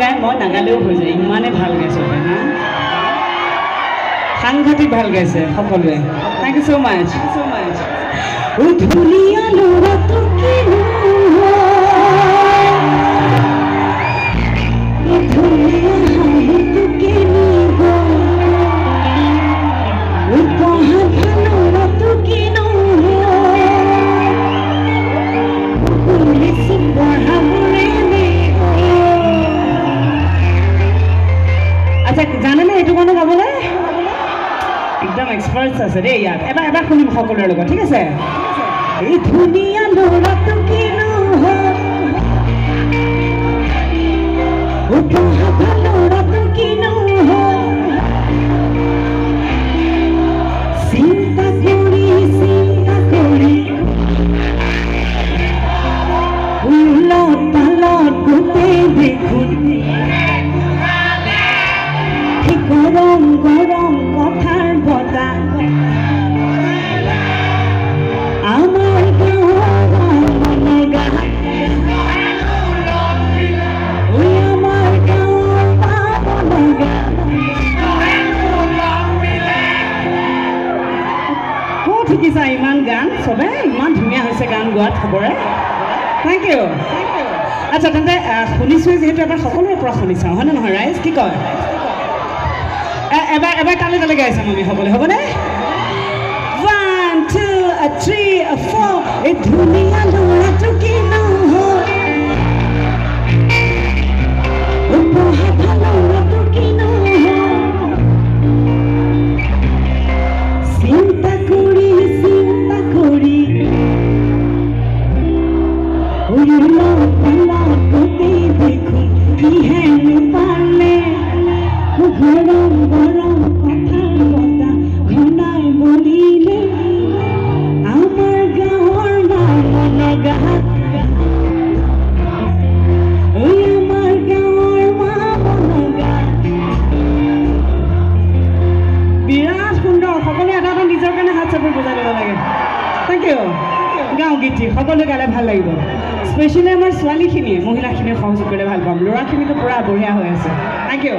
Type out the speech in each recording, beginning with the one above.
গায় মই নাগালেও হৈ যায় ইমানে ভাল গাইছে না সাংঘাতিক ভাল গাইছে সকলোৱে থ্যাংক ইউ সো মাচ ও ধুনিয়া লোৰা তো কি ও ধুনিয়া হাঁহি তো কি নিব ও পহা লোৰা তো কি নহ পুলিশ পঢ়াবৰে নে আচ্ছা জানে না এইটো গান গাবলে একদম এক্সপাৰ্টছ আছে দেই ইয়াত এবাৰ শুনিম সকলোৰে লগত ঠিক আছে এই ধুনীয়া ল'ৰাটো কিনো উপহাবা ল'ৰাটো কিনো চিন্তা কৰি উলত পালত গোটেই দেখোন গৰম গৰম কথাৰ বতাহ আমাৰ গাঁৱৰ গা আমাৰ গাঁৱৰ গা ক'ত শিকিছা ইমান গান চবে ইমান ধুনীয়া হৈছে গান গোৱাত খবৰে থেংক ইউ আচ্ছা তেন্তে শুনিছোঁ যিহেতু এবাৰ সকলোৰে পৰা শুনি চাওঁ হয়নে নহয় ৰাইজ কি কয় এবাৰ তালে তালে গাই চাম আমি সকলোৱে হ'বনে 1 2 3 4 এই ধুনীয়া ল'ৰাটো কিনো উপহাবা ল'ৰাটো কিনো চিন্তা কৰি উলত পালত গোটেই দেখোন কিহেনো পালে গৰম গৰম কথাৰ বতাহ ঘনাই বলিলে আমাৰ গাঁৱৰ মন গা ঐ আমাৰ গাঁৱৰ মন গা বিৰাট সুন্দৰ সকলোৱে এটা এটা নিজৰ কাৰণে হাত চাপৰি বজাই দিব লাগে থেংক ইউ গাঁও গীতি সকলোৱে গালে ভাল লাগিব স্পেচিয়েলি আমাৰ ছোৱালীখিনিয়ে মহিলাখিনিয়ে সহযোগ কৰিলে ভাল পাম ল'ৰাখিনিতো পূৰা বঢ়িয়া হৈ আছে থেংক ইউ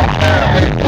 Thank you.